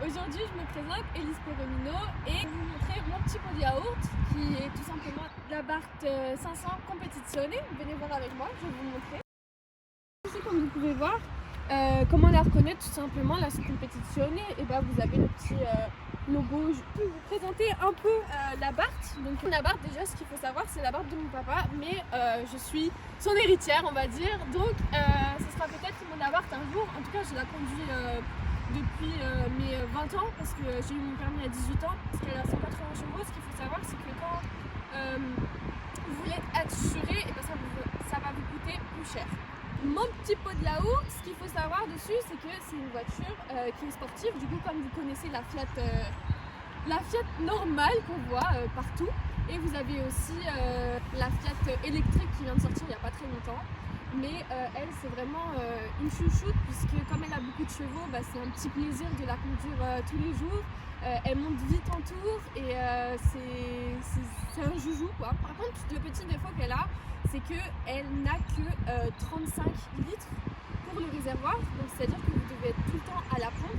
Aujourd'hui, je me présente, Élise Perromino, et je vais vous montrer mon petit pot de yaourt qui est tout simplement la Abarth 500 Competizione. Venez voir avec moi, je vais vous montrer. Ici, comme vous pouvez voir, comment la reconnaître tout simplement, la Competizione, et ben vous avez le petit logo. Je peux vous présenter un peu la Abarth. Donc la Abarth, déjà, ce qu'il faut savoir, c'est la Abarth de mon papa, mais je suis son héritière, on va dire. Donc ce sera peut-être mon Abarth un jour. En tout cas, je la conduis depuis mes 20 ans, parce que j'ai eu mon permis à 18 ans, parce qu'elle a 180 chevaux. Ce qu'il faut savoir, c'est que quand vous voulez être assuré, et ben ça va vous coûter plus cher. Mon petit pot de yaourt, ce qu'il faut savoir dessus, c'est que c'est une voiture qui est sportive. Du coup, comme vous connaissez la Fiat normale qu'on voit partout, et vous avez aussi la Fiat électrique qui vient de sortir il n'y a pas très longtemps. Mais elle, c'est vraiment une chouchoute, puisque comme elle a beaucoup de chevaux, bah, c'est un petit plaisir de la conduire tous les jours. Elle monte vite en tour et c'est un joujou, quoi. Par contre, le petit défaut qu'elle a, c'est qu'elle n'a que 35 litres pour le réservoir. Donc c'est-à-dire que vous devez être tout le temps à la pompe.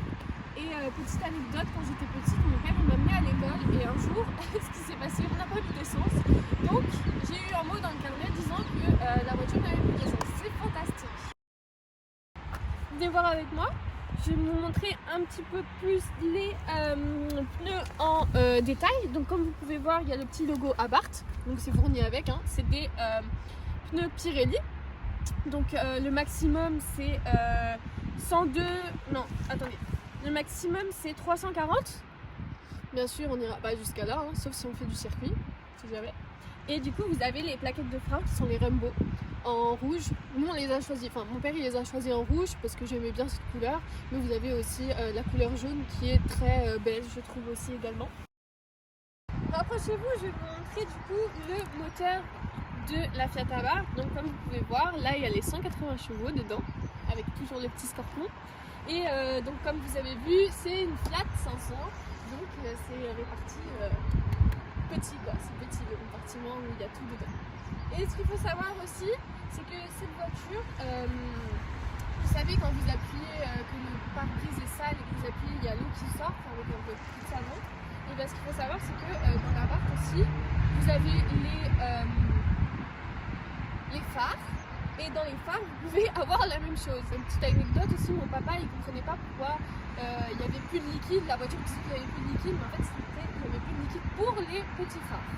Et petite anecdote, quand j'étais petite, mon père m'a amenée à l'école et un jour, ce qui s'est passé, on n'a pas mis d'essence. Donc j'ai eu un mot dans le carnet disant que la voiture n'avait plus d'essence. C'est fantastique. Venez voir avec moi. Je vais vous montrer un petit peu plus les pneus en détail. Donc comme vous pouvez voir, il y a le petit logo Abarth. Donc c'est fourni avec, hein. C'est des pneus Pirelli. Donc le maximum c'est 102... Non, attendez. Le maximum c'est 340. Bien sûr on n'ira pas jusqu'à là, hein, sauf si on fait du circuit, si jamais. Et du coup vous avez les plaquettes de frein qui sont les Rambo en rouge. Nous on les a choisis, enfin mon père il les a choisis en rouge parce que j'aimais bien cette couleur. Mais vous avez aussi la couleur jaune qui est très belle, je trouve aussi également. Rapprochez-vous, je vais vous montrer du coup le moteur de la Fiat Abarth. Donc comme vous pouvez voir, là il y a les 180 chevaux dedans, avec toujours les petits scorpions. Et donc comme vous avez vu, c'est une Fiat 500, donc c'est réparti petit, quoi. C'est petit le compartiment où il y a tout dedans. Et ce qu'il faut savoir aussi, c'est que cette voiture, vous savez quand vous appuyez, que le pare-brise est sale et que vous appuyez, il y a l'eau qui sort avec un peu de savon. Et bien ce qu'il faut savoir, c'est que dans la barre aussi, vous avez les phares. Et dans les phares, vous pouvez avoir la même chose. Une petite anecdote aussi, mon papa il ne comprenait pas pourquoi il n'y avait plus de liquide. La voiture disait qu'il n'y avait plus de liquide, mais en fait il n'y avait plus de liquide pour les petits phares.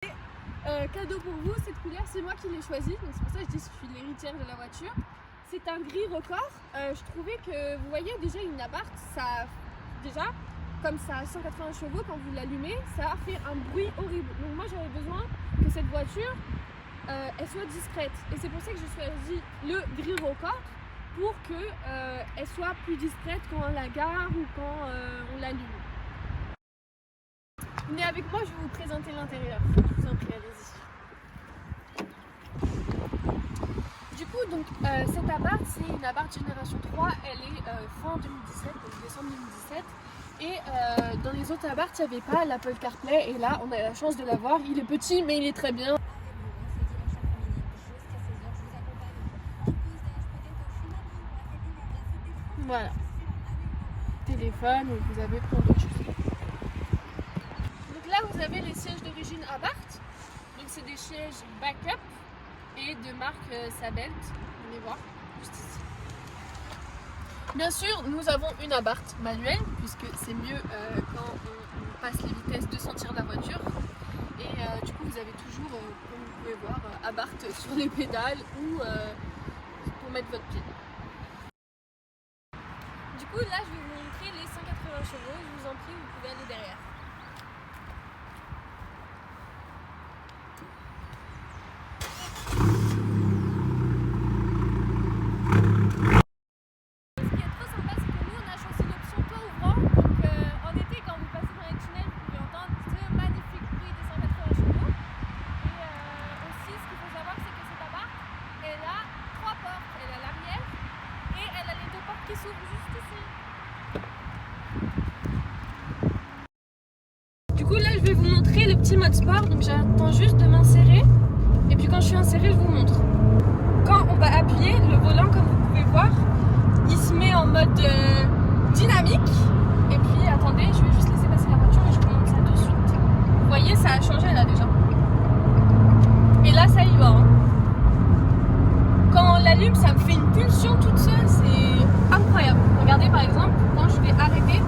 Et, cadeau pour vous, cette couleur c'est moi qui l'ai choisie, donc c'est pour ça que je dis que je suis l'héritière de la voiture. C'est un gris record. Je trouvais que, vous voyez déjà une Abarth, ça déjà, comme ça a 180 chevaux, quand vous l'allumez, ça fait un bruit horrible. Donc moi j'avais besoin que cette voiture elle soit discrète, et c'est pour ça que j'ai choisi le gris record pour qu'elle soit plus discrète quand on la gare ou quand on l'allume. Venez avec moi, je vais vous présenter l'intérieur. Je vous en prie, allez-y. Du coup, donc cette Abarth, c'est une Abarth génération 3. Elle est fin 2017, donc décembre 2017. Et dans les autres Abarth, il n'y avait pas l'Apple CarPlay, et là, on a la chance de l'avoir. Il est petit, mais il est très bien. Voilà, téléphone, vous avez plein d'autres choses. Donc là vous avez les sièges d'origine Abarth. Donc c'est des sièges backup et de marque Sabelt. Venez voir, juste ici. Bien sûr, nous avons une Abarth manuelle, puisque c'est mieux quand on passe les vitesses de sentir la voiture. Et du coup vous avez toujours, comme vous pouvez voir, Abarth sur les pédales ou pour mettre votre pied. Du coup, là, je vais vous montrer les 180 chevaux. Je vous en prie, vous pouvez aller derrière. Ce qui est trop sympa, c'est que nous, on a choisi l'option toit ouvrant. Donc, en été, quand vous passez dans les tunnels, vous pouvez entendre ce magnifique bruit des 180 chevaux. Et aussi, ce qu'il faut savoir, c'est que cette Abarth, elle a 3 portes. Elle a l'arrière et elle a les 2 portes qui s'ouvrent juste ici. Du coup là je vais vous montrer le petit mode sport, donc j'attends juste de m'insérer et puis quand je suis insérée je vous montre. Quand on va appuyer, le volant comme vous pouvez voir, il se met en mode ça a changé là déjà. Et là ça y va. Hein. Quand on l'allume, ça me fait une pulsion toute seule, c'est incroyable. Regardez par exemple, quand je vais arrêter,